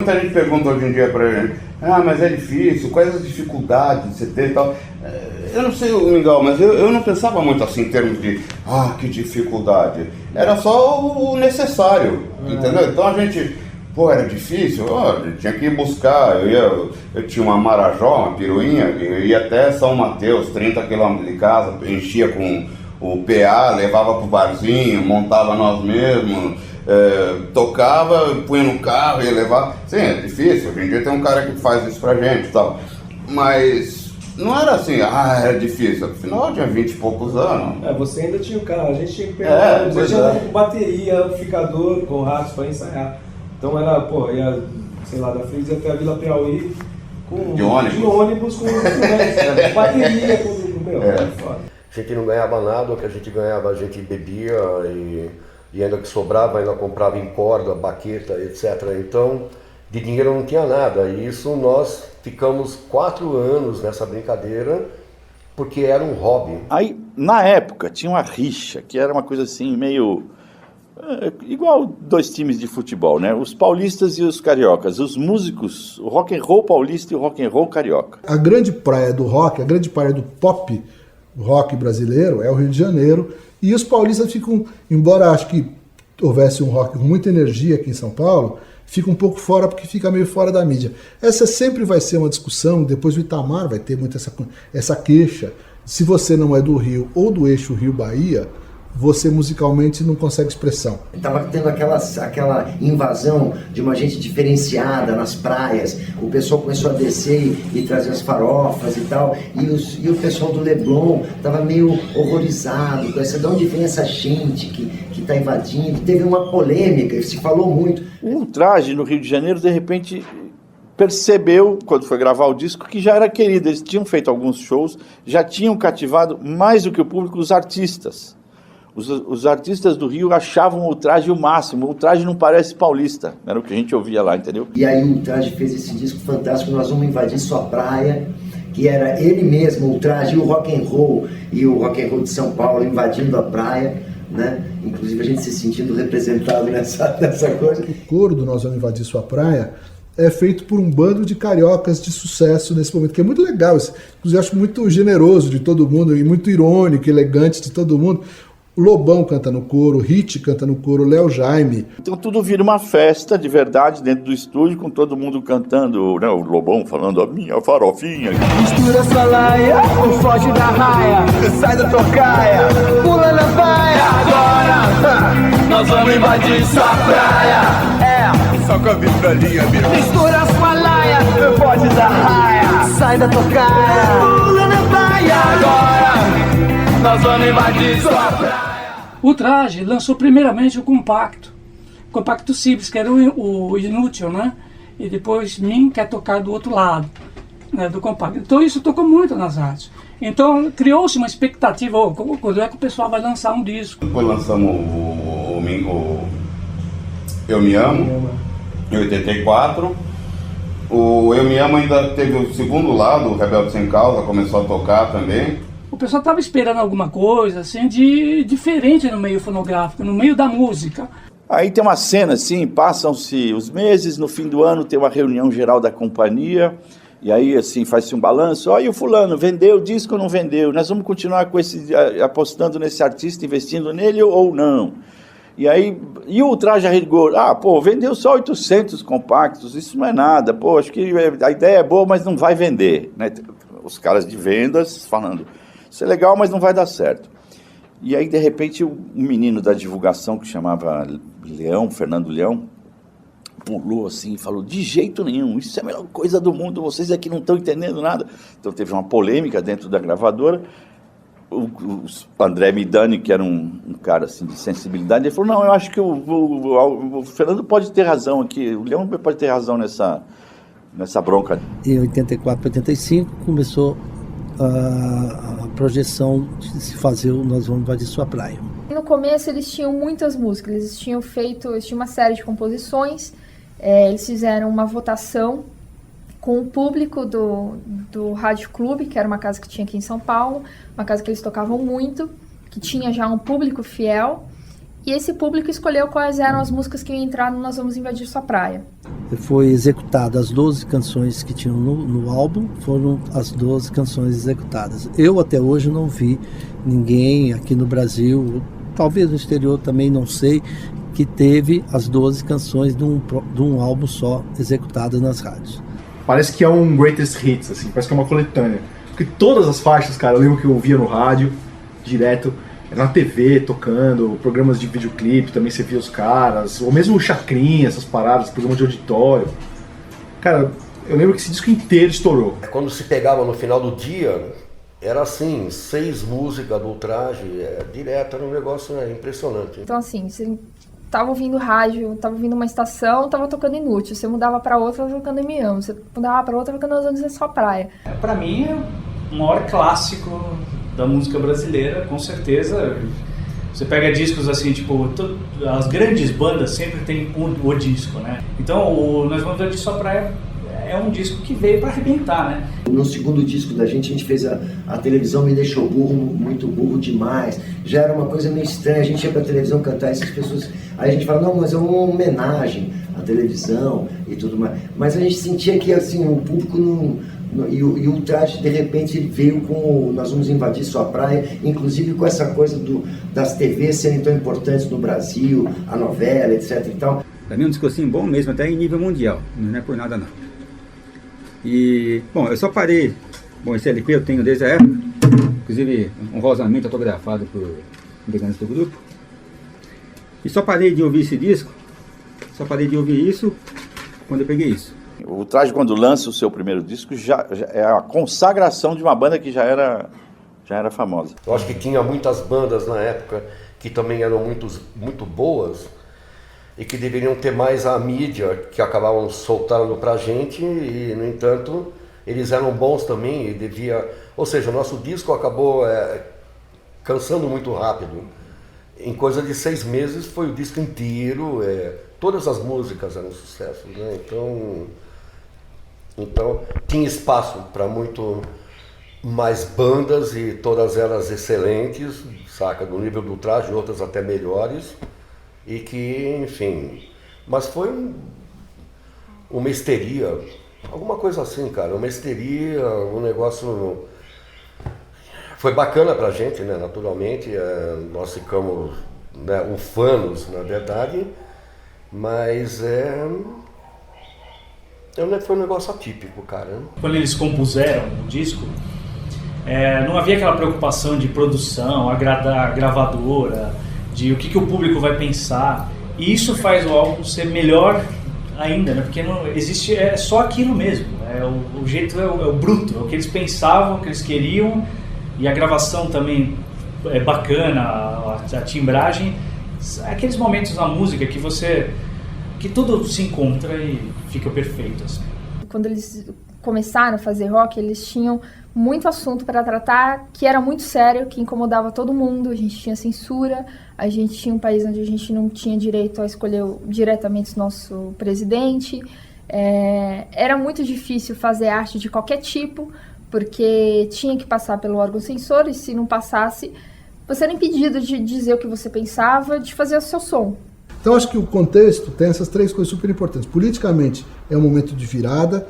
Muita gente pergunta hoje em dia pra gente, mas é difícil, quais as dificuldades você tem e tal. Eu não sei, Mingau, mas eu não pensava muito assim em termos de, que dificuldade. Era só o necessário, entendeu? Então a gente, era difícil, tinha que ir buscar, eu tinha uma Marajó, uma piruinha, eu ia até São Mateus, 30 km de casa, enchia com o PA, levava pro barzinho, montava nós mesmos, tocava, punha no carro, ia levar. Sim, é difícil, hoje em dia tem um cara que faz isso pra gente e tal, mas não era assim, era difícil, afinal eu tinha 20 e poucos anos. Você ainda tinha o carro, a gente tinha que pegar, você tinha bateria, amplificador, com rádios pra ensaiar. Então era, ia, sei lá, da Friz até a Vila Piauí de ônibus com bateria, foda. A gente não ganhava nada, o que a gente ganhava a gente bebia e ainda que sobrava ainda comprava em corda, baqueta, etc. Então de dinheiro não tinha nada, e isso nós ficamos 4 anos nessa brincadeira porque era um hobby. Aí na época tinha uma rixa que era uma coisa assim meio igual 2 times de futebol, né? Os paulistas e os cariocas, os músicos, o rock and roll paulista e o rock and roll carioca. A grande praia do rock, a grande praia do pop rock brasileiro é o Rio de Janeiro, e os paulistas ficam, embora acho que houvesse um rock com muita energia aqui em São Paulo, fica um pouco fora porque fica meio fora da mídia. Essa sempre vai ser uma discussão, depois o Itamar vai ter muito essa queixa. Se você não é do Rio ou do eixo Rio-Bahia, você musicalmente não consegue expressão. Estava tendo aquela invasão de uma gente diferenciada nas praias, o pessoal começou a descer e trazer as farofas e tal, e o pessoal do Leblon estava meio horrorizado com essa, de onde vem essa gente que está invadindo. Teve uma polêmica, se falou muito. O Ultraje no Rio de Janeiro, de repente, percebeu, quando foi gravar o disco, que já era querido. Eles tinham feito alguns shows, já tinham cativado mais do que o público os artistas. Os artistas do Rio achavam o Ultraje o máximo. O Ultraje não parece paulista, era o que a gente ouvia lá, entendeu? E aí o Ultraje fez esse disco fantástico, Nós Vamos Invadir Sua Praia, que era ele mesmo, o Ultraje e o rock and roll de São Paulo invadindo a praia, né? Inclusive a gente se sentindo representado nessa coisa. O coro do Nós Vamos Invadir Sua Praia é feito por um bando de cariocas de sucesso nesse momento, que é muito legal. Inclusive eu acho muito generoso de todo mundo e muito irônico, elegante de todo mundo. O Lobão canta no coro, o Hit canta no coro, o Léo Jaime. Então tudo vira uma festa de verdade dentro do estúdio, com todo mundo cantando, né? O Lobão falando a minha farofinha. Mistura sua laia, foge da raia, sai da tocaia, pula na baia. Agora nós vamos invadir sua praia. Só com a vibralinha, Mistura sua laia, foge da raia, sai da tocaia, pula na baia. Agora nós vamos invadir sua praia. O Ultraje lançou primeiramente o compacto simples, que era o Inútil, né? E depois Mim, que é tocar do outro lado, né, do compacto. Então isso tocou muito nas rádios. Então criou-se uma expectativa, quando é que o pessoal vai lançar um disco. Depois lançamos o Eu Me Amo, em 84. O Eu Me Amo ainda teve o segundo lado, o Rebelde Sem Causa, começou a tocar também. O pessoal estava esperando alguma coisa assim de diferente no meio fonográfico, no meio da música. Aí tem uma cena assim, passam-se os meses, no fim do ano tem uma reunião geral da companhia, e aí assim faz-se um balanço, e o fulano, vendeu o disco ou não vendeu? Nós vamos continuar com apostando nesse artista, investindo nele ou não? E aí, e o Ultraje a rigor? Vendeu só 800 compactos, isso não é nada, acho que a ideia é boa, mas não vai vender, né? Os caras de vendas falando, isso é legal, mas não vai dar certo. E aí, de repente, um menino da divulgação que chamava Fernando Leão, pulou assim e falou, de jeito nenhum, isso é a melhor coisa do mundo, vocês aqui não estão entendendo nada. Então teve uma polêmica dentro da gravadora. O André Midani, que era um cara assim, de sensibilidade, ele falou, não, eu acho que o Fernando pode ter razão aqui, o Leão pode ter razão nessa bronca. Em 84, 85, começou a projeção de se fazer o Nós Vamos Invadir Sua Praia. No começo eles tinham muitas músicas, eles tinham uma série de composições, eles fizeram uma votação com o público do Rádio Clube, que era uma casa que tinha aqui em São Paulo, uma casa que eles tocavam muito, que tinha já um público fiel, e esse público escolheu quais eram as músicas que iam entrar no Nós Vamos Invadir Sua Praia. Foi executado as 12 canções que tinham no álbum, foram as 12 canções executadas. Eu até hoje não vi ninguém aqui no Brasil, talvez no exterior também, não sei, que teve as 12 canções de um álbum só executadas nas rádios. Parece que é um greatest hits, assim, parece que é uma coletânea. Porque todas as faixas, cara, eu lembro que eu ouvia no rádio, direto, na TV, tocando, programas de videoclipe, também você via os caras, ou mesmo o Chacrinha, essas paradas, programa de auditório. Cara, eu lembro que esse disco inteiro estourou. Quando se pegava no final do dia, era assim, 6 músicas do Ultraje, direto, era um negócio impressionante. Então assim, você tava ouvindo rádio, tava ouvindo uma estação, tava tocando Inútil, você mudava pra outra, tava tocando Me Amo, você mudava pra outra, tocando Nós Vamos Invadir Sua Praia. Pra mim é o maior clássico da música brasileira, com certeza. Você pega discos assim, tipo, as grandes bandas sempre tem o disco, né? Então o Nós Vamos Invadir Sua Praia é um disco que veio para arrebentar, né? No segundo disco da gente fez a televisão Me Deixou Burro, muito burro demais. Já era uma coisa meio estranha, a gente ia pra televisão cantar essas pessoas. Aí a gente fala, não, mas é uma homenagem à televisão e tudo mais. Mas a gente sentia que assim, o público e o Ultraje, de repente, ele veio com Nós Vamos Invadir Sua Praia, inclusive com essa coisa das TVs serem tão importantes no Brasil, a novela, etc e tal. Pra mim é um disco assim bom mesmo, até em nível mundial, não é por nada não. E, bom, eu só parei, esse LP eu tenho desde a época, inclusive honrosamente autografado por integrantes do grupo, e só parei de ouvir esse disco, só parei de ouvir isso quando eu peguei isso. O Ultraje, quando lança o seu primeiro disco, já é a consagração de uma banda que já era famosa. Eu acho que tinha muitas bandas na época que também eram muito boas, e que deveriam ter mais a mídia, que acabavam soltando pra gente, e no entanto eles eram bons também, e ou seja, o nosso disco acabou cansando muito rápido. Em coisa de 6 meses foi o disco inteiro, todas as músicas eram sucesso, né? Então tinha espaço para muito mais bandas, e todas elas excelentes, saca, do nível do Ultraje, outras até melhores. E que, enfim, mas foi uma histeria, alguma coisa assim, cara, uma histeria, um negócio, foi bacana pra gente, né, naturalmente, nós ficamos, né, ufanos, na verdade, mas foi um negócio atípico, cara. Quando eles compuseram o disco, não havia aquela preocupação de produção, agradar a gravadora, de o que o público vai pensar, e isso faz o álbum ser melhor ainda, né? Porque não existe, é só aquilo mesmo, o jeito é o bruto, é o que eles pensavam, o que eles queriam, e a gravação também é bacana, a timbragem, aqueles momentos na música que tudo se encontra e fica perfeito, assim. Quando eles começaram a fazer rock, eles tinham muito assunto para tratar, que era muito sério, que incomodava todo mundo. A gente tinha censura, a gente tinha um país onde a gente não tinha direito a escolher diretamente o nosso presidente. Era muito difícil fazer arte de qualquer tipo, porque tinha que passar pelo órgão censor, e se não passasse, você era impedido de dizer o que você pensava, de fazer o seu som. Então acho que o contexto tem essas 3 coisas super importantes. Politicamente é um momento de virada,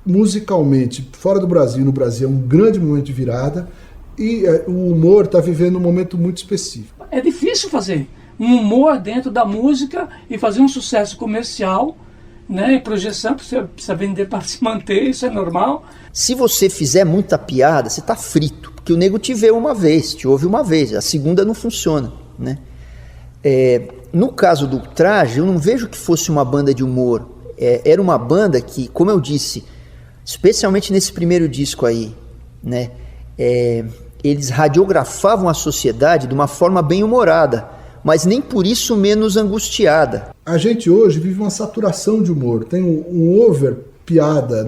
musicalmente, fora do Brasil, no Brasil é um grande momento de virada, e o humor está vivendo um momento muito específico. É difícil fazer um humor dentro da música e fazer um sucesso comercial, né? E projeção, precisa vender para se manter, isso é normal. Se você fizer muita piada, você está frito, porque o nego te vê uma vez, te ouve uma vez, a segunda não funciona, né? No caso do Ultraje, eu não vejo que fosse uma banda de humor. Era uma banda que, como eu disse, especialmente nesse primeiro disco aí, né, eles radiografavam a sociedade de uma forma bem humorada, mas nem por isso menos angustiada. A gente hoje vive uma saturação de humor, tem um over piada,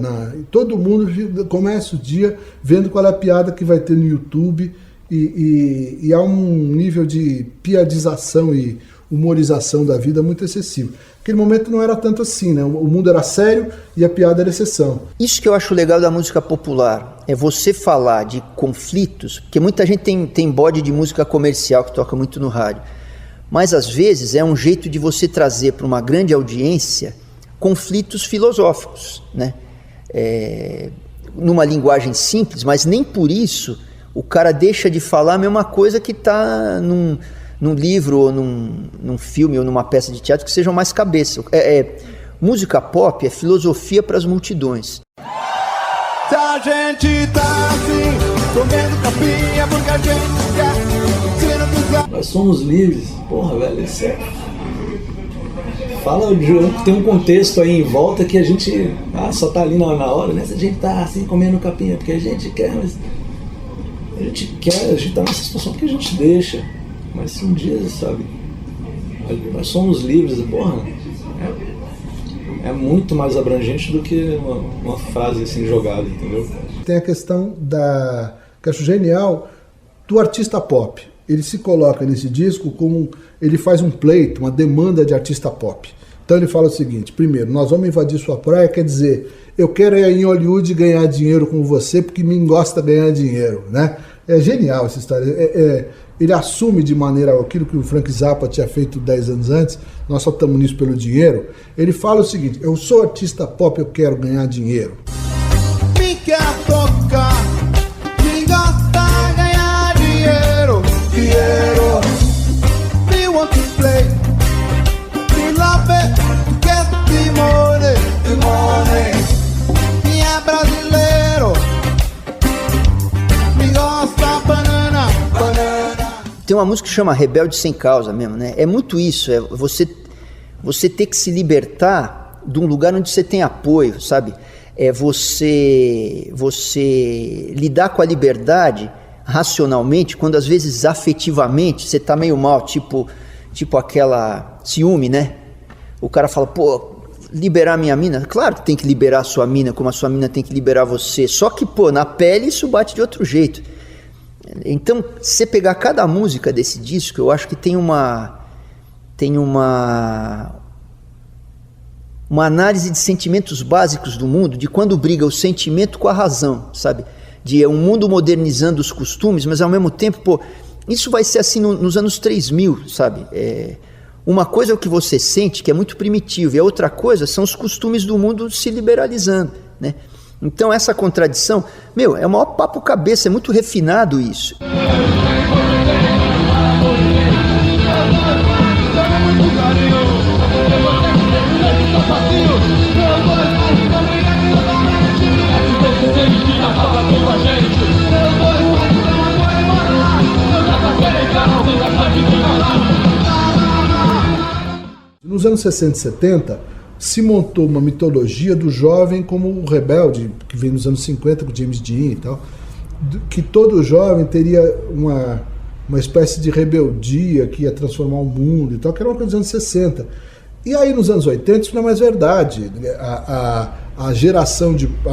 todo mundo começa o dia vendo qual é a piada que vai ter no YouTube, e há um nível de piadização e humorização da vida muito excessivo. Naquele momento não era tanto assim, né? O mundo era sério e a piada era exceção. Isso que eu acho legal da música popular, é você falar de conflitos, porque muita gente tem bode de música comercial que toca muito no rádio, mas às vezes é um jeito de você trazer para uma grande audiência conflitos filosóficos, né? Numa linguagem simples, mas nem por isso o cara deixa de falar a mesma coisa que está num livro ou num filme ou numa peça de teatro que sejam mais cabeça. Música pop é filosofia para as multidões. Se a gente tá assim, comendo capinha porque a gente quer, se não quiser... Nós somos livres. Porra, velho, isso é... Fala, tem um contexto aí em volta que a gente só tá ali na hora, né? Se a gente tá assim, comendo capinha porque a gente quer, mas... A gente tá nessa situação porque a gente deixa. Mas se um dia, sabe, nós somos livres, porra, é muito mais abrangente do que uma frase assim jogada, entendeu? Tem a questão que eu acho genial, do artista pop. Ele se coloca nesse disco como, ele faz um pleito, uma demanda de artista pop. Então ele fala o seguinte: primeiro, nós vamos invadir sua praia, quer dizer, eu quero ir em Hollywood ganhar dinheiro com você porque me gosta de ganhar dinheiro, né? É genial essa história. Ele assume de maneira aquilo que o Frank Zappa tinha feito 10 anos antes, nós só estamos nisso pelo dinheiro. Ele fala o seguinte: eu sou artista pop, eu quero ganhar dinheiro. Me quer tocar, me gosta ganhar dinheiro, dinheiro. Me want to play, me love it, get the money. Me é brasileiro, me gosta banana. Tem uma música que chama Rebelde Sem Causa mesmo, né? É muito isso, você ter que se libertar de um lugar onde você tem apoio, sabe? É você lidar com a liberdade racionalmente, quando às vezes afetivamente você tá meio mal, tipo aquela ciúme, né? O cara fala, pô, liberar minha mina? Claro que tem que liberar a sua mina, como a sua mina tem que liberar você, só que, pô, na pele isso bate de outro jeito. Então, se você pegar cada música desse disco, eu acho que tem uma análise de sentimentos básicos do mundo, de quando briga o sentimento com a razão, sabe? De um mundo modernizando os costumes, mas ao mesmo tempo, pô, isso vai ser assim nos anos 3000, sabe? Uma coisa é o que você sente, que é muito primitivo, e a outra coisa são os costumes do mundo se liberalizando, né? Então essa contradição, é o maior papo cabeça, é muito refinado isso. Nos anos 60 e 70, se montou uma mitologia do jovem como o rebelde, que vem nos anos 50 com James Dean e tal, que todo jovem teria uma espécie de rebeldia que ia transformar o mundo e tal, que era uma coisa dos anos 60. E aí nos anos 80 isso não é mais verdade. A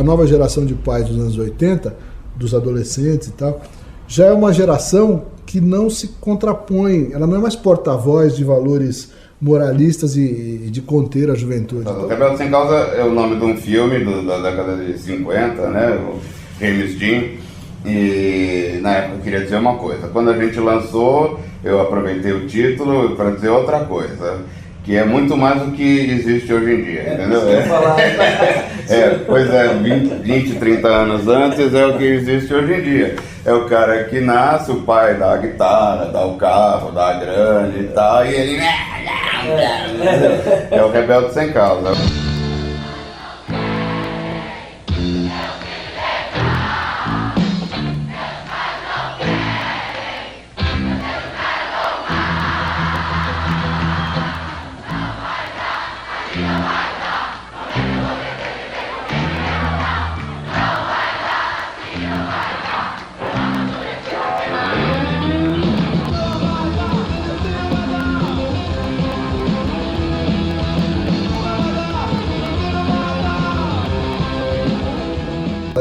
nova geração de pais dos anos 80, dos adolescentes e tal, já é uma geração que não se contrapõe, ela não é mais porta-voz de valores moralistas e de conter a juventude. O Rebelde Sem Causa é o nome de um filme da década de 50, né? O James Dean. E na época eu queria dizer uma coisa. Quando a gente lançou, eu aproveitei o título para dizer outra coisa, que é muito mais do que existe hoje em dia, entendeu? Pois é, 20, 30 anos antes é o que existe hoje em dia. É o cara que nasce, o pai dá a guitarra, dá o carro, dá a grana e tal, e ele... É o Rebelde Sem Causa.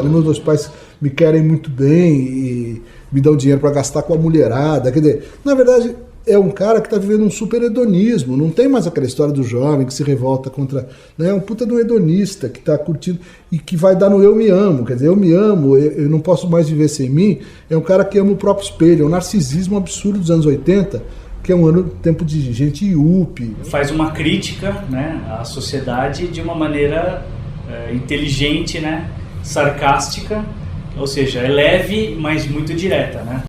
Meus dois pais me querem muito bem e me dão dinheiro para gastar com a mulherada. Quer dizer, na verdade, é um cara que está vivendo um super hedonismo. Não tem mais aquela história do jovem que se revolta contra... Né? É um puta de um hedonista que está curtindo e que vai dar no eu me amo. Quer dizer, eu me amo, eu não posso mais viver sem mim. É um cara que ama o próprio espelho. É um narcisismo absurdo dos anos 80 que é um ano tempo de gente IUP. Faz uma crítica, né, à sociedade de uma maneira inteligente, né, sarcástica, ou seja, é leve, mas muito direta, né?